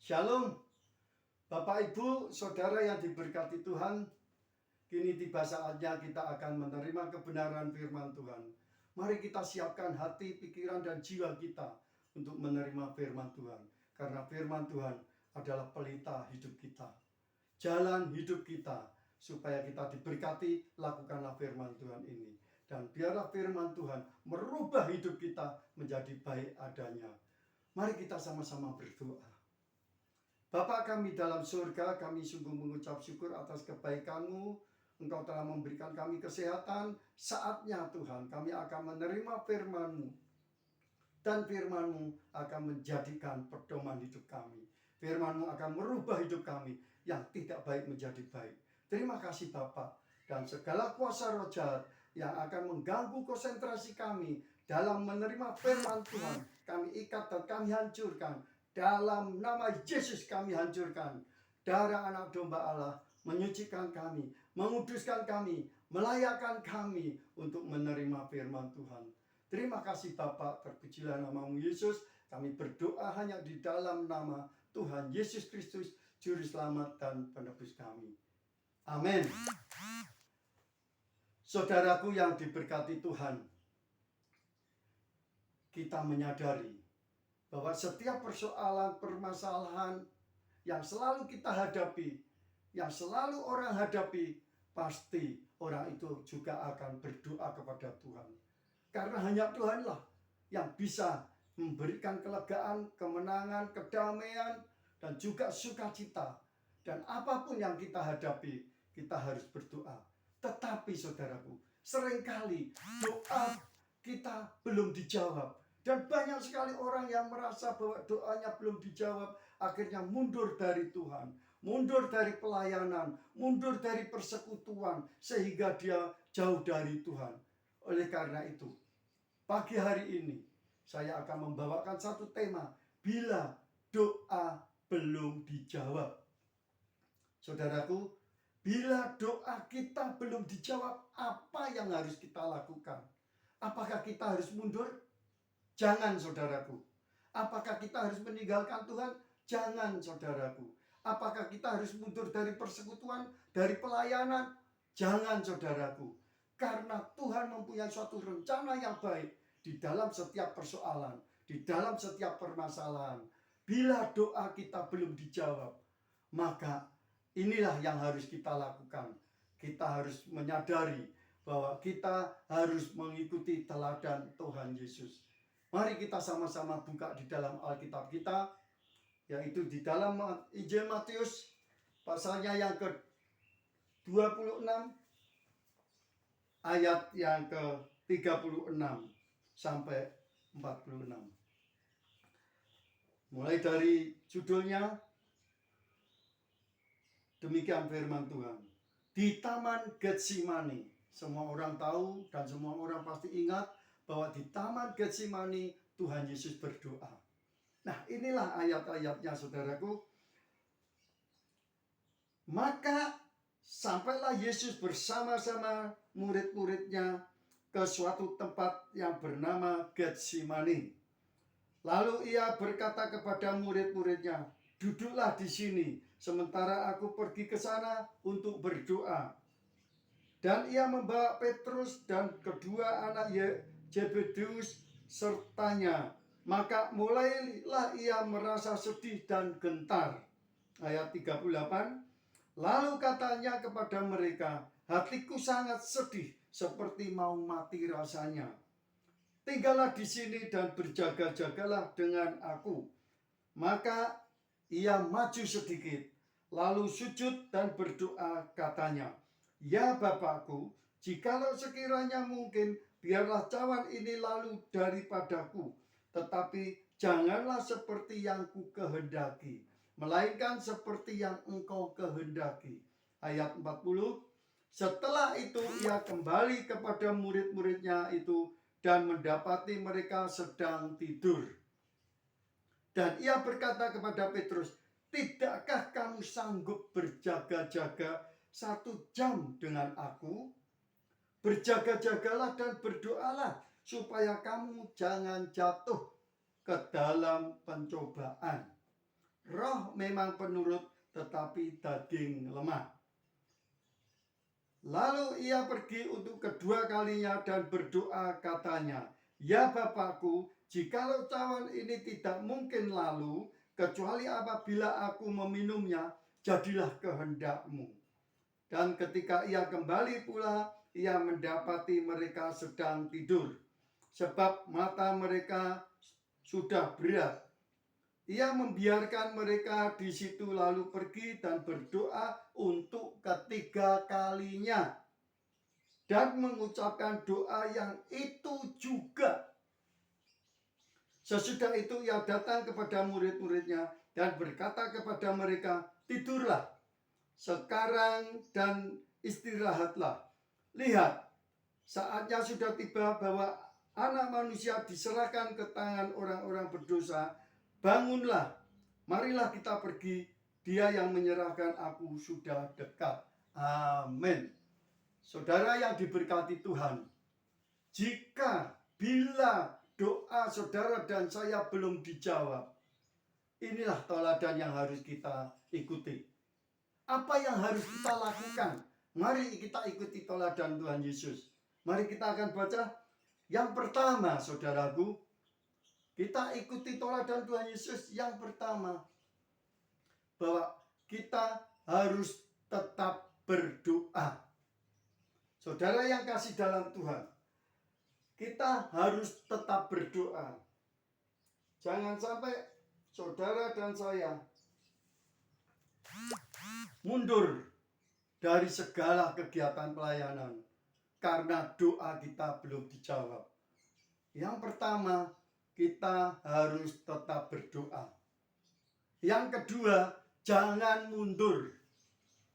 Shalom, Bapak Ibu, Saudara yang diberkati Tuhan. Kini tiba saatnya kita akan menerima kebenaran firman Tuhan. Mari kita siapkan hati, pikiran, dan jiwa kita untuk menerima firman Tuhan. Karena firman Tuhan adalah pelita hidup kita, jalan hidup kita. Supaya kita diberkati, lakukanlah firman Tuhan ini. Dan biarlah firman Tuhan merubah hidup kita menjadi baik adanya. Mari kita sama-sama berdoa. Bapa kami dalam surga, kami sungguh mengucap syukur atas kebaikan-Mu. Engkau telah memberikan kami kesehatan. Saatnya Tuhan, kami akan menerima firman-Mu. Dan firman-Mu akan menjadikan pedoman hidup kami. Firman-Mu akan merubah hidup kami yang tidak baik menjadi baik. Terima kasih Bapa. Dan segala kuasa roh jahat yang akan mengganggu konsentrasi kami dalam menerima firman Tuhan, kami ikat dan kami hancurkan. Dalam nama Yesus kami hancurkan. Darah anak domba Allah menyucikan kami, menguduskan kami, melayakkan kami untuk menerima firman Tuhan. Terima kasih Bapa, terpujilah nama-Mu Yesus. Kami berdoa hanya di dalam nama Tuhan Yesus Kristus, Juru Selamat dan Penebus kami. Amin. Saudaraku yang diberkati Tuhan, kita menyadari bahwa setiap persoalan, permasalahan yang selalu kita hadapi, yang selalu orang hadapi, pasti orang itu juga akan berdoa kepada Tuhan. Karena hanya Tuhanlah yang bisa memberikan kelegaan, kemenangan, kedamaian, dan juga sukacita. Dan apapun yang kita hadapi, kita harus berdoa. Tetapi saudaraku, seringkali doa kita belum dijawab. Dan banyak sekali orang yang merasa bahwa doanya belum dijawab, akhirnya mundur dari Tuhan, mundur dari pelayanan, mundur dari persekutuan, sehingga dia jauh dari Tuhan. Oleh karena itu, pagi hari ini saya akan membawakan satu tema, bila doa belum dijawab. Saudaraku, bila doa kita belum dijawab, apa yang harus kita lakukan? Apakah kita harus mundur? Jangan saudaraku. Apakah kita harus meninggalkan Tuhan? Jangan saudaraku. Apakah kita harus mundur dari persekutuan, dari pelayanan? Jangan saudaraku. Karena Tuhan mempunyai suatu rencana yang baik di dalam setiap persoalan, di dalam setiap permasalahan. Bila doa kita belum dijawab, maka inilah yang harus kita lakukan. Kita harus menyadari bahwa kita harus mengikuti teladan Tuhan Yesus. Mari kita sama-sama buka di dalam Alkitab kita, yaitu di dalam Injil Matius, pasalnya yang ke-26, ayat yang ke-36 sampai 46. Mulai dari judulnya, demikian firman Tuhan. Di Taman Getsemani, semua orang tahu dan semua orang pasti ingat bahwa di Taman Getsemani Tuhan Yesus berdoa. Nah, inilah ayat-ayatnya saudaraku. Maka sampailah Yesus bersama-sama murid-muridnya ke suatu tempat yang bernama Getsemani. Lalu ia berkata kepada murid-muridnya, duduklah di sini sementara aku pergi ke sana untuk berdoa. Dan ia membawa Petrus dan kedua anak Zebedeus sertanya. Maka mulailah ia merasa sedih dan gentar. Ayat 38. Lalu katanya kepada mereka, hatiku sangat sedih seperti mau mati rasanya. Tinggallah di sini dan berjaga-jagalah dengan aku. Maka ia maju sedikit, lalu sujud dan berdoa katanya, ya Bapakku, jikalau sekiranya mungkin, biarlah cawan ini lalu daripadaku, tetapi janganlah seperti yang ku kehendaki, melainkan seperti yang engkau kehendaki. Ayat 40. Setelah itu ia kembali kepada murid-muridnya itu dan mendapati mereka sedang tidur. Dan ia berkata kepada Petrus, tidakkah kamu sanggup berjaga-jaga 1 jam dengan aku? Berjaga-jagalah dan berdoalah supaya kamu jangan jatuh ke dalam pencobaan. Roh memang penurut, tetapi daging lemah. Lalu ia pergi untuk kedua kalinya dan berdoa, katanya, "Ya Bapakku, jikalau cawan ini tidak mungkin lalu, kecuali apabila aku meminumnya, jadilah kehendak-Mu." Dan ketika ia kembali pula, ia mendapati mereka sedang tidur, sebab mata mereka sudah berat. Ia membiarkan mereka di situ lalu pergi dan berdoa untuk ketiga kalinya. Dan mengucapkan doa yang itu juga. Sesudah itu ia datang kepada murid-muridnya dan berkata kepada mereka, "Tidurlah sekarang dan istirahatlah. Lihat, saatnya sudah tiba bahwa Anak Manusia diserahkan ke tangan orang-orang berdosa. Bangunlah, marilah kita pergi. Dia yang menyerahkan aku sudah dekat." Amin. Saudara yang diberkati Tuhan, bila doa saudara dan saya belum dijawab, inilah teladan yang harus kita ikuti. Apa yang harus kita lakukan? Mari kita ikuti teladan Tuhan Yesus. Mari kita akan baca. Yang pertama, saudaraku, kita ikuti teladan Tuhan Yesus. Yang pertama, bahwa kita harus tetap berdoa. Saudara yang kasih dalam Tuhan, kita harus tetap berdoa. Jangan sampai saudara dan saya mundur dari segala kegiatan pelayanan karena doa kita belum dijawab. Yang pertama, kita harus tetap berdoa. Yang kedua, jangan mundur.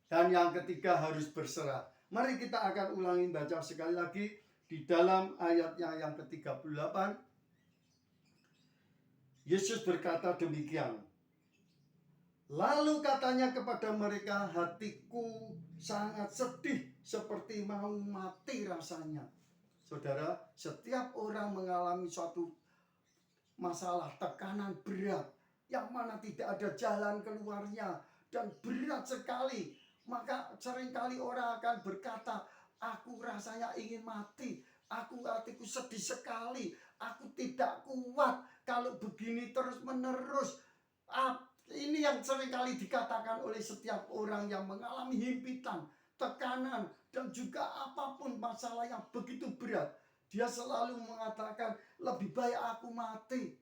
Dan yang ketiga, harus berserah. Mari kita akan ulangi baca sekali lagi di dalam ayatnya yang ke-38. Yesus berkata demikian. Lalu katanya kepada mereka, "Hatiku sangat sedih seperti mau mati rasanya." Saudara, setiap orang mengalami suatu masalah, tekanan berat, yang mana tidak ada jalan keluarnya, dan berat sekali. Maka seringkali orang akan berkata, "Aku rasanya ingin mati, hatiku sedih sekali, aku tidak kuat kalau begini terus menerus." Ini yang seringkali dikatakan oleh setiap orang yang mengalami himpitan, tekanan, dan juga apapun masalah yang begitu berat. Dia selalu mengatakan, "Lebih baik aku mati,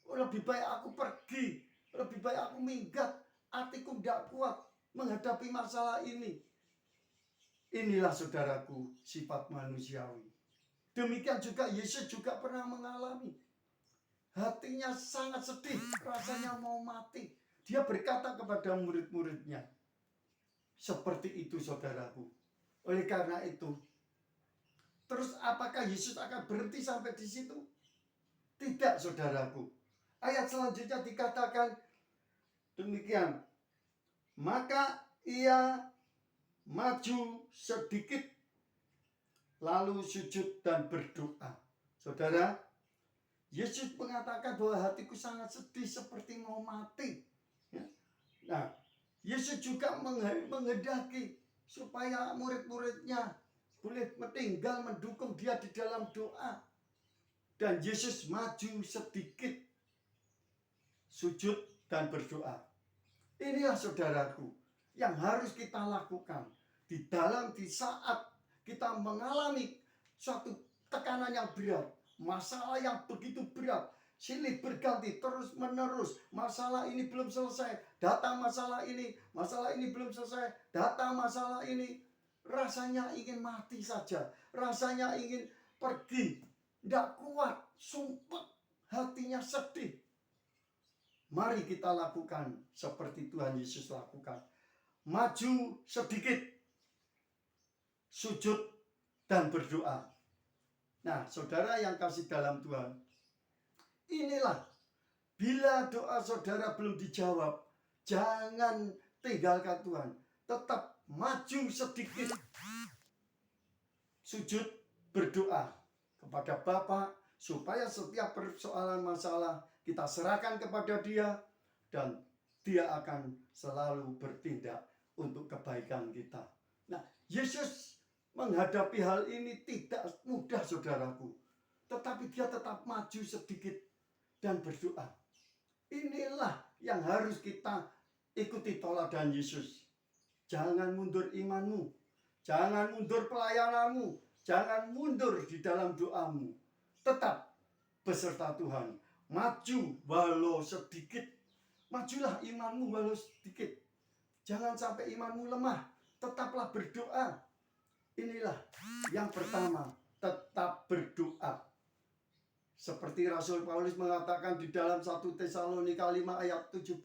lebih baik aku pergi, lebih baik aku minggat, hatiku tidak kuat menghadapi masalah ini." Inilah saudaraku sifat manusiawi. Demikian juga Yesus juga pernah mengalami. Hatinya sangat sedih, rasanya mau mati. Dia berkata kepada murid-muridnya, seperti itu saudaraku. Oleh karena itu, terus apakah Yesus akan berhenti sampai di situ? Tidak, saudaraku. Ayat selanjutnya dikatakan demikian. Maka ia maju sedikit, lalu sujud dan berdoa. Saudara, Yesus mengatakan bahwa hatiku sangat sedih seperti mau mati. Nah, Yesus juga menghendaki supaya murid-muridnya boleh tinggal mendukung dia di dalam doa. Dan Yesus maju sedikit, sujud dan berdoa. Inilah saudaraku yang harus kita lakukan di saat kita mengalami suatu tekanan yang berat, masalah yang begitu berat, silih berganti terus menerus. Masalah ini belum selesai, datang masalah ini belum selesai, datang masalah ini. Rasanya ingin mati saja, rasanya ingin pergi, tidak kuat, sumpah, hatinya sedih. Mari kita lakukan seperti Tuhan Yesus lakukan. Maju sedikit, sujud dan berdoa. Nah, saudara yang kasih dalam Tuhan, inilah bila doa saudara belum dijawab, jangan tinggalkan Tuhan. Tetap maju sedikit, sujud, berdoa kepada Bapa, supaya setiap persoalan masalah kita serahkan kepada Dia, dan Dia akan selalu bertindak untuk kebaikan kita. Nah, Yesus menghadapi hal ini tidak mudah, saudaraku. Tetapi dia tetap maju sedikit dan berdoa. Inilah yang harus kita ikuti teladan Yesus. Jangan mundur imanmu. Jangan mundur pelayananmu. Jangan mundur di dalam doamu. Tetap beserta Tuhan. Maju walau sedikit. Majulah imanmu walau sedikit. Jangan sampai imanmu lemah. Tetaplah berdoa. Inilah yang pertama. Tetap berdoa. Seperti Rasul Paulus mengatakan di dalam 1 Tesalonika 5 ayat 17.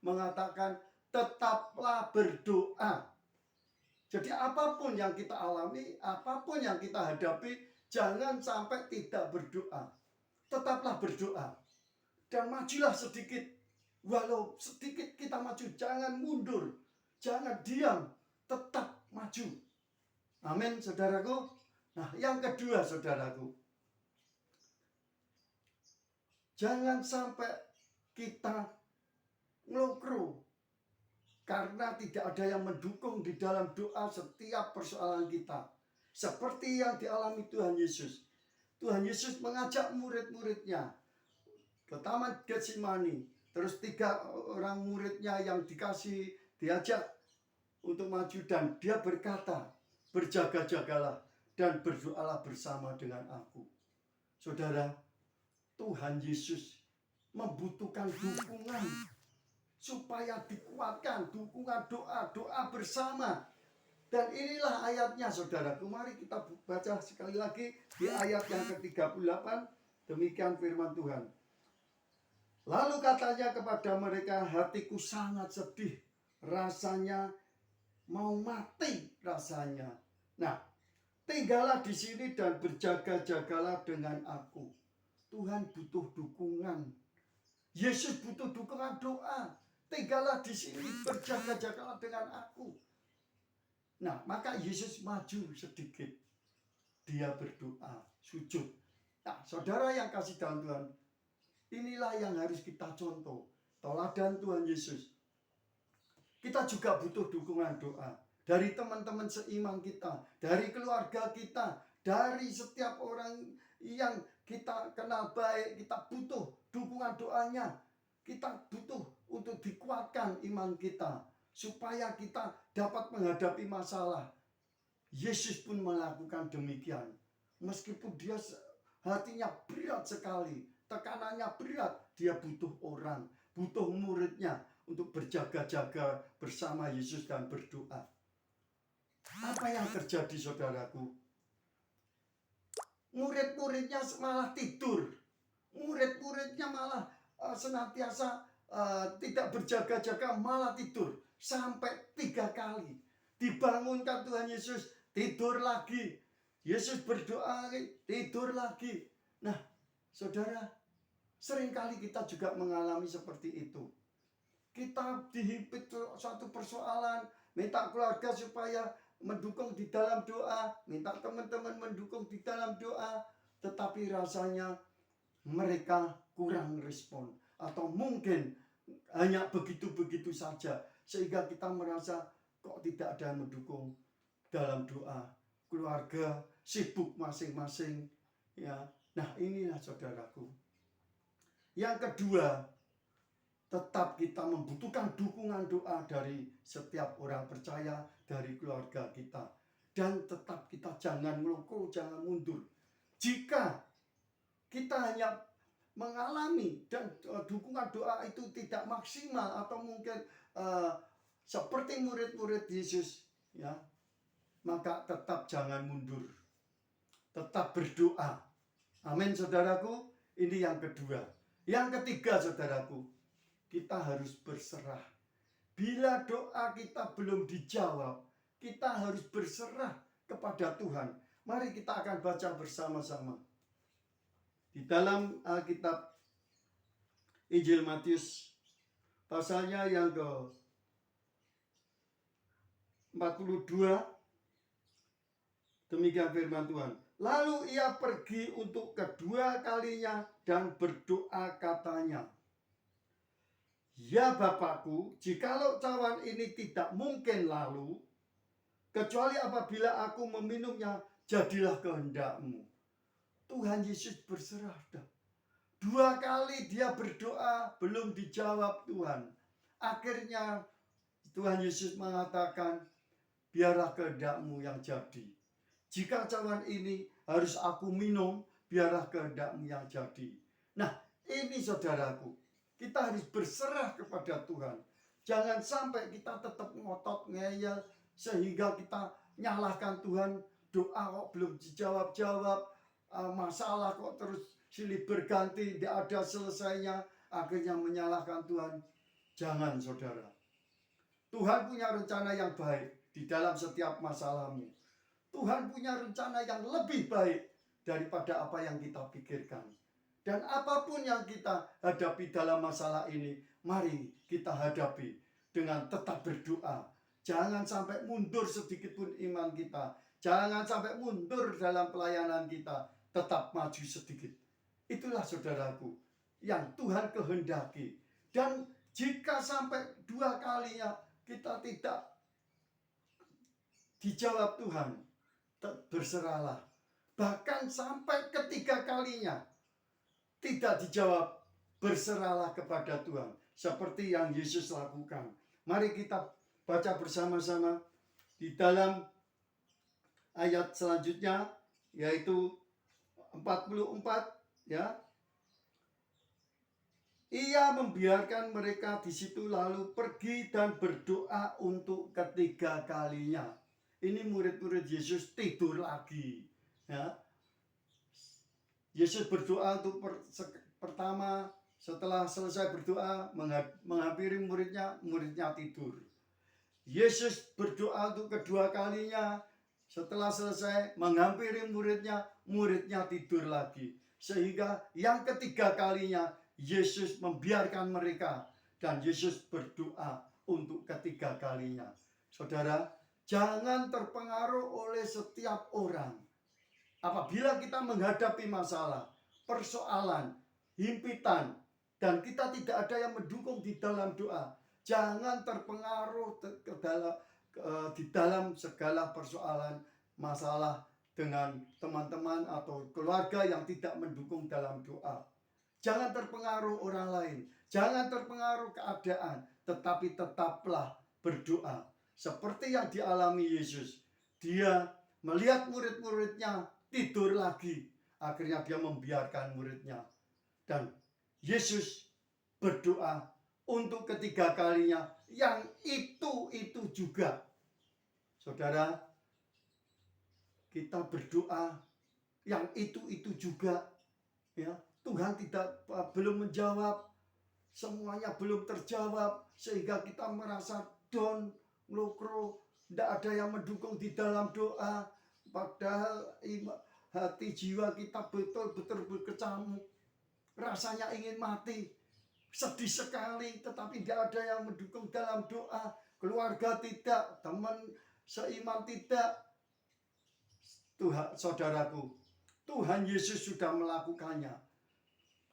Mengatakan tetaplah berdoa. Jadi apapun yang kita alami, apapun yang kita hadapi, jangan sampai tidak berdoa. Tetaplah berdoa. Dan majulah sedikit. Walau sedikit kita maju, jangan mundur. Jangan diam, tetap maju. Amin, saudaraku. Nah, yang kedua, saudaraku. Jangan sampai kita ngelokro. Karena tidak ada yang mendukung di dalam doa setiap persoalan kita. Seperti yang dialami Tuhan Yesus. Tuhan Yesus mengajak murid-muridnya ke Taman Getsemani. Terus 3 orang muridnya yang diajak untuk maju. Dan dia berkata, berjaga-jagalah dan berdoalah bersama dengan aku. Saudara, Tuhan Yesus membutuhkan dukungan. Supaya dikuatkan, dukungan doa bersama. Dan inilah ayatnya, saudaraku. Mari kita baca sekali lagi di ayat yang ke-38. Demikian firman Tuhan. Lalu katanya kepada mereka, hatiku sangat sedih. Rasanya mau mati rasanya. Nah, tinggallah di sini dan berjaga-jagalah dengan aku. Tuhan butuh dukungan. Yesus butuh dukungan doa. Tinggallah di sini, berjaga-jagalah dengan aku. Nah, maka Yesus maju sedikit. Dia berdoa, sujud. Nah, saudara yang kasih dalam Tuhan, inilah yang harus kita contoh. Teladan Tuhan Yesus. Kita juga butuh dukungan doa. Dari teman-teman seiman kita. Dari keluarga kita. Dari setiap orang yang kita kenal baik. Kita butuh dukungan doanya. Kita butuh untuk dikuatkan iman kita. Supaya kita dapat menghadapi masalah. Yesus pun melakukan demikian. Meskipun dia hatinya berat sekali. Tekanannya berat. Dia butuh orang. Butuh muridnya. Untuk berjaga-jaga bersama Yesus dan berdoa. Apa yang terjadi, saudaraku? Murid-muridnya malah tidur. Murid-muridnya malah senantiasa tidak berjaga-jaga, malah tidur sampai 3 kali. Dibangunkan Tuhan Yesus, tidur lagi. Yesus berdoa, tidur lagi. Nah, saudara, seringkali kita juga mengalami seperti itu. Kita dihimpit suatu persoalan, minta keluarga supaya mendukung di dalam doa, minta teman-teman mendukung di dalam doa, tetapi rasanya mereka kurang respon. Atau mungkin hanya begitu-begitu saja. Sehingga kita merasa kok tidak ada yang mendukung dalam doa. Keluarga sibuk masing-masing. Ya. Nah, inilah saudaraku. Yang kedua, tetap kita membutuhkan dukungan doa dari setiap orang percaya, dari keluarga kita. Dan tetap kita jangan melongkol, jangan mundur. Jika kita hanya mengalami dan dukungan doa itu tidak maksimal atau mungkin seperti murid-murid Yesus, ya, maka tetap jangan mundur. Tetap berdoa. Amin, saudaraku. Ini yang kedua. Yang ketiga, saudaraku, kita harus berserah. Bila doa kita belum dijawab, kita harus berserah kepada Tuhan. Mari kita akan baca bersama-sama. Di dalam Alkitab Injil Matius, pasalnya yang ke-42, demikian firman Tuhan. Lalu ia pergi untuk kedua kalinya dan berdoa katanya, Ya Bapakku, jikalau cawan ini tidak mungkin lalu, kecuali apabila aku meminumnya, jadilah kehendak-Mu. Tuhan Yesus berserah. Dua kali dia berdoa, belum dijawab Tuhan. Akhirnya Tuhan Yesus mengatakan, biarlah kehendak-Mu yang jadi. Jika cawan ini harus aku minum, biarlah kehendak-Mu yang jadi. Nah, ini saudaraku, kita harus berserah kepada Tuhan. Jangan sampai kita tetap ngotot ngeyel sehingga kita nyalahkan Tuhan. Doa kok belum dijawab-jawab, masalah kok terus silih berganti, tidak ada selesainya, akhirnya menyalahkan Tuhan. Jangan saudara. Tuhan punya rencana yang baik di dalam setiap masalahmu. Tuhan punya rencana yang lebih baik daripada apa yang kita pikirkan. Dan apapun yang kita hadapi dalam masalah ini, mari kita hadapi dengan tetap berdoa. Jangan sampai mundur sedikit pun iman kita. Jangan sampai mundur dalam pelayanan kita. Tetap maju sedikit. Itulah saudaraku yang Tuhan kehendaki. Dan jika sampai dua kalinya kita tidak dijawab Tuhan, berserahlah. Bahkan sampai ketiga kalinya tidak dijawab, berserahlah kepada Tuhan. Seperti yang Yesus lakukan. Mari kita baca bersama-sama di dalam ayat selanjutnya, yaitu 44, ya. Ia membiarkan mereka di situ lalu pergi dan berdoa untuk ketiga kalinya. Ini murid-murid Yesus tidur lagi, ya. Yesus berdoa untuk pertama, setelah selesai berdoa menghampiri muridnya, muridnya tidur. Yesus berdoa untuk kedua kalinya, setelah selesai menghampiri muridnya, muridnya tidur lagi. Sehingga yang ketiga kalinya Yesus membiarkan mereka dan Yesus berdoa untuk ketiga kalinya. Saudara, jangan terpengaruh oleh setiap orang. Apabila kita menghadapi masalah, persoalan, himpitan, dan kita tidak ada yang mendukung di dalam doa, jangan terpengaruh di dalam segala persoalan, masalah dengan teman-teman atau keluarga yang tidak mendukung dalam doa. Jangan terpengaruh orang lain, jangan terpengaruh keadaan, tetapi tetaplah berdoa. Seperti yang dialami Yesus, dia melihat murid-muridnya tidur lagi. Akhirnya dia membiarkan muridnya. Dan Yesus berdoa untuk ketiga kalinya yang itu juga. Saudara, kita berdoa yang itu juga, ya. Tuhan belum menjawab, semuanya belum terjawab, sehingga kita merasa down, lokro, tidak ada yang mendukung di dalam doa. Padahal hati jiwa kita betul-betul berkecamuk, rasanya ingin mati, sedih sekali, tetapi tidak ada yang mendukung dalam doa. Keluarga tidak, teman seiman tidak. Tuhan, saudaraku, Tuhan Yesus sudah melakukannya.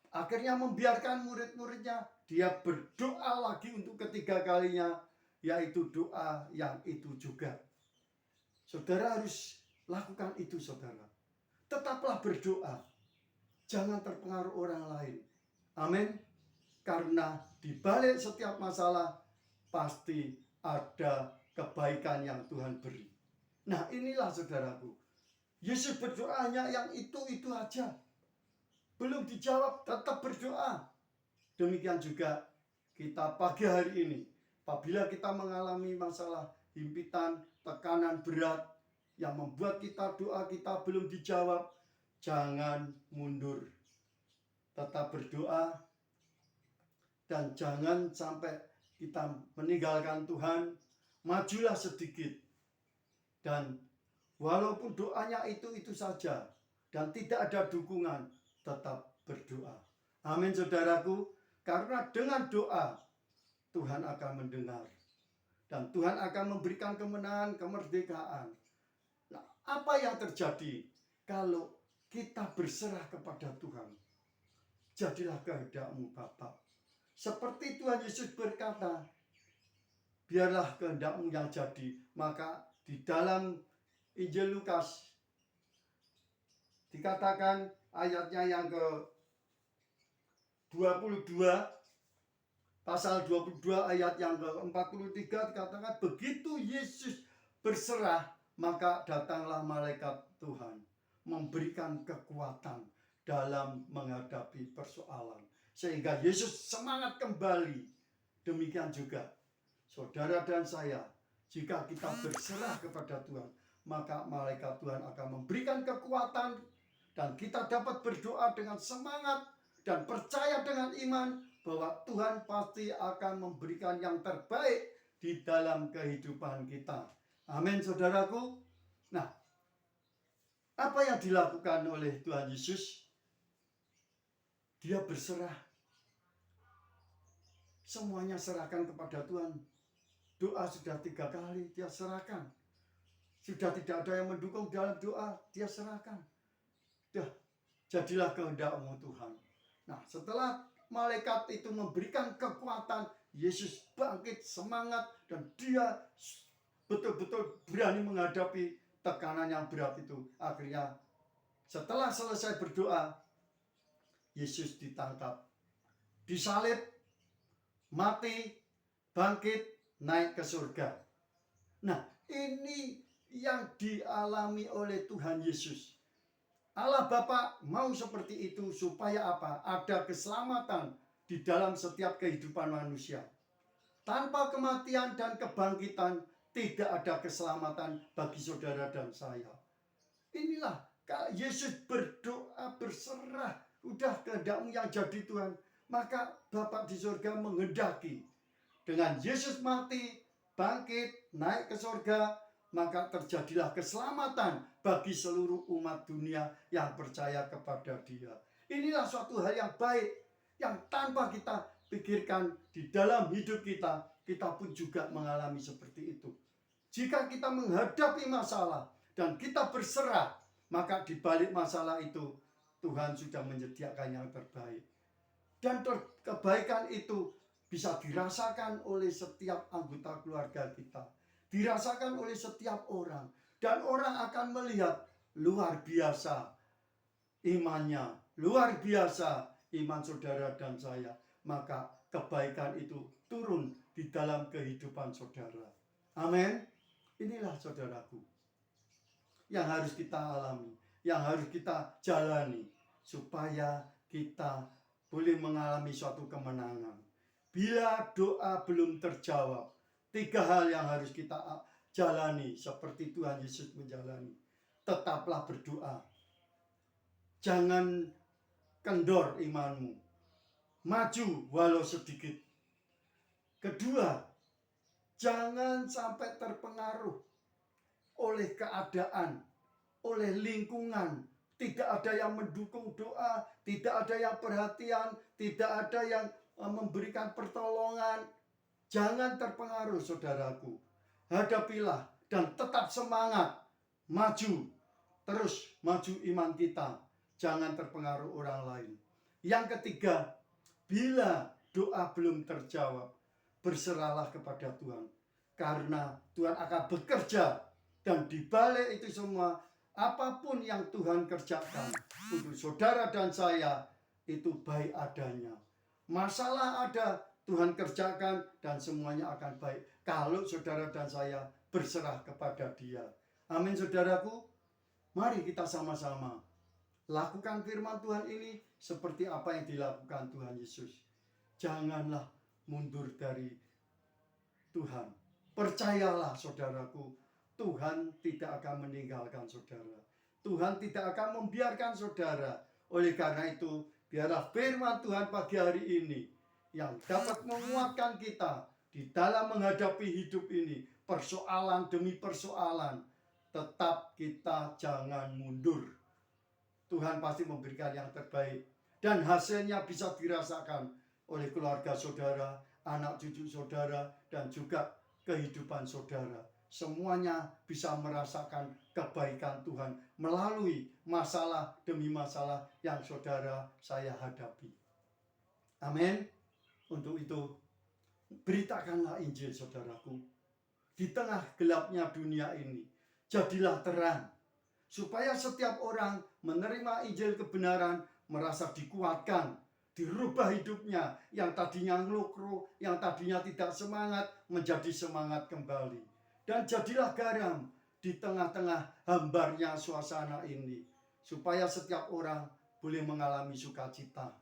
Akhirnya membiarkan murid-muridnya, dia berdoa lagi untuk ketiga kalinya, yaitu doa yang itu juga. Saudara harus lakukan itu, saudara. Tetaplah berdoa. Jangan terpengaruh orang lain. Amin. Karena di balik setiap masalah pasti ada kebaikan yang Tuhan beri. Nah, inilah saudaraku. Yesus berdoanya yang itu aja. Belum dijawab, tetap berdoa. Demikian juga kita pagi hari ini. Apabila kita mengalami masalah himpitan, tekanan berat yang membuat doa kita belum dijawab, jangan mundur. Tetap berdoa dan jangan sampai kita meninggalkan Tuhan. Majulah sedikit. Dan walaupun doanya itu saja dan tidak ada dukungan, tetap berdoa. Amin saudaraku. Karena dengan doa Tuhan akan mendengar. Dan Tuhan akan memberikan kemenangan, kemerdekaan. Nah, apa yang terjadi kalau kita berserah kepada Tuhan? Jadilah kehendak-Mu Bapa. Seperti Tuhan Yesus berkata, biarlah kehendak-Mu yang jadi. Maka di dalam Injil Lukas dikatakan ayatnya yang ke-22, pasal 22 ayat yang ke-43 dikatakan, begitu Yesus berserah, maka datanglah malaikat Tuhan memberikan kekuatan dalam menghadapi persoalan. Sehingga Yesus semangat kembali. Demikian juga saudara dan saya, jika kita berserah kepada Tuhan, maka malaikat Tuhan akan memberikan kekuatan dan kita dapat berdoa dengan semangat dan percaya dengan iman bahwa Tuhan pasti akan memberikan yang terbaik di dalam kehidupan kita. Amin, saudaraku. Nah, apa yang dilakukan oleh Tuhan Yesus? Dia berserah. Semuanya serahkan kepada Tuhan. Doa sudah 3 kali dia serahkan. Sudah tidak ada yang mendukung dalam doa, dia serahkan. Jadilah kehendak-Mu Tuhan. Nah, setelah malaikat itu memberikan kekuatan, Yesus bangkit semangat dan dia betul-betul berani menghadapi tekanan yang berat itu. Akhirnya setelah selesai berdoa, Yesus ditangkap, disalib, mati, bangkit, naik ke surga. Nah, ini yang dialami oleh Tuhan Yesus. Allah Bapa mau seperti itu supaya apa? Ada keselamatan di dalam setiap kehidupan manusia. Tanpa kematian dan kebangkitan, tidak ada keselamatan bagi saudara dan saya. Inilah Yesus berdoa berserah. Udah kehendak-Mu yang jadi Tuhan. Maka Bapa di surga menghendaki. Dengan Yesus mati, bangkit, naik ke surga, maka terjadilah keselamatan bagi seluruh umat dunia yang percaya kepada Dia. Inilah suatu hal yang baik, yang tanpa kita pikirkan di dalam hidup kita, kita pun juga mengalami seperti itu. Jika kita menghadapi masalah dan kita berserah, maka di balik masalah itu Tuhan sudah menyediakan yang terbaik. Dan kebaikan itu bisa dirasakan oleh setiap anggota keluarga kita. Dirasakan oleh setiap orang. Dan orang akan melihat luar biasa imannya. Luar biasa iman saudara dan saya. Maka kebaikan itu turun di dalam kehidupan saudara. Amin. Inilah saudaraku yang harus kita alami, yang harus kita jalani, supaya kita boleh mengalami suatu kemenangan. Bila doa belum terjawab, 3 hal yang harus kita jalani seperti Tuhan Yesus menjalani. Tetaplah berdoa. Jangan kendor imanmu. Maju walau sedikit. Kedua, jangan sampai terpengaruh oleh keadaan, oleh lingkungan. Tidak ada yang mendukung doa, tidak ada yang perhatian, tidak ada yang memberikan pertolongan. Jangan terpengaruh, saudaraku. Hadapilah dan tetap semangat. Maju. Terus maju iman kita. Jangan terpengaruh orang lain. Yang ketiga, bila doa belum terjawab, berserahlah kepada Tuhan. Karena Tuhan akan bekerja. Dan dibalik itu semua, apapun yang Tuhan kerjakan untuk saudara dan saya, itu baik adanya. Masalah ada, Tuhan kerjakan dan semuanya akan baik kalau saudara dan saya berserah kepada Dia. Amin, saudaraku. Mari kita sama-sama lakukan firman Tuhan ini seperti apa yang dilakukan Tuhan Yesus. Janganlah mundur dari Tuhan. Percayalah, saudaraku, Tuhan tidak akan meninggalkan saudara. Tuhan tidak akan membiarkan saudara. Oleh karena itu, biarlah firman Tuhan pagi hari ini yang dapat menguatkan kita di dalam menghadapi hidup ini, persoalan demi persoalan. Tetap kita jangan mundur. Tuhan pasti memberikan yang terbaik. Dan hasilnya bisa dirasakan oleh keluarga saudara, anak cucu saudara, dan juga kehidupan saudara. Semuanya bisa merasakan kebaikan Tuhan melalui masalah demi masalah yang saudara saya hadapi. Amin. Untuk itu, beritakanlah Injil, saudaraku. Di tengah gelapnya dunia ini, jadilah terang. Supaya setiap orang menerima Injil kebenaran, merasa dikuatkan, dirubah hidupnya yang tadinya ngelukru, yang tadinya tidak semangat, menjadi semangat kembali. Dan jadilah garam di tengah-tengah hambarnya suasana ini, supaya setiap orang boleh mengalami sukacita,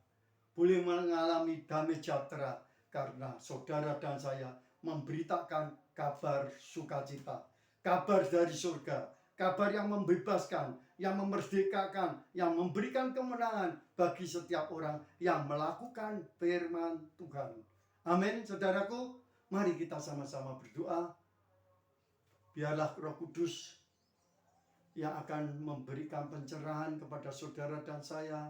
boleh mengalami damai sejahtera, karena saudara dan saya memberitakan kabar sukacita, kabar dari surga, kabar yang membebaskan, yang memerdekakan, yang memberikan kemenangan bagi setiap orang yang melakukan firman Tuhan. Amin, saudaraku. Mari kita sama-sama berdoa. Biarlah Roh Kudus yang akan memberikan pencerahan kepada saudara dan saya,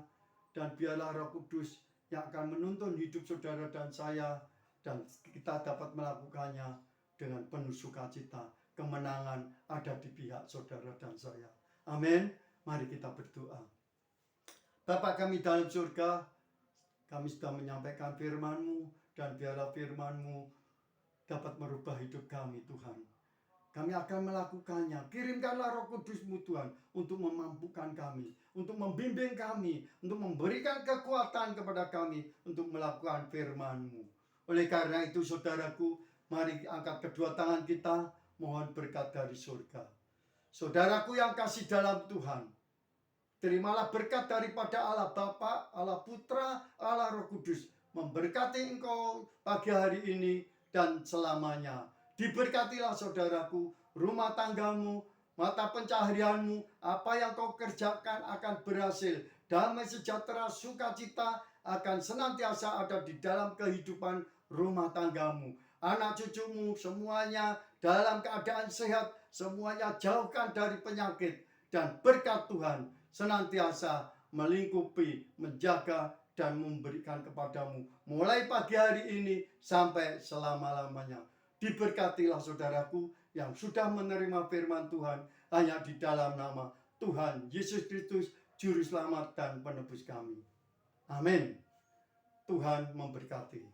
dan biarlah Roh Kudus yang akan menuntun hidup saudara dan saya, dan kita dapat melakukannya dengan penuh sukacita. Kemenangan ada di pihak saudara dan saya. Amin. Mari kita berdoa. Bapa kami dalam surga, kami sudah menyampaikan firman-Mu, dan biarlah firman-Mu dapat merubah hidup kami, Tuhan. Kami akan melakukannya. Kirimkanlah Roh Kudus-Mu, Tuhan, untuk memampukan kami, untuk membimbing kami, untuk memberikan kekuatan kepada kami untuk melakukan firman-Mu. Oleh karena itu, saudaraku, mari angkat kedua tangan kita, mohon berkat dari surga. Saudaraku yang kasih dalam Tuhan, terimalah berkat daripada Allah Bapa, Allah Putra, Allah Roh Kudus, memberkati engkau pagi hari ini dan selamanya. Diberkatilah saudaraku, rumah tanggamu, mata pencaharianmu, apa yang kau kerjakan akan berhasil. Damai sejahtera, sukacita akan senantiasa ada di dalam kehidupan rumah tanggamu. Anak cucumu semuanya dalam keadaan sehat, semuanya jauhkan dari penyakit, dan berkat Tuhan senantiasa melingkupi, menjaga, dan memberikan kepadamu mulai pagi hari ini sampai selama-lamanya. Diberkatilah saudaraku yang sudah menerima firman Tuhan hanya di dalam nama Tuhan Yesus Kristus, Juru Selamat dan Penebus kami. Amin. Tuhan memberkati.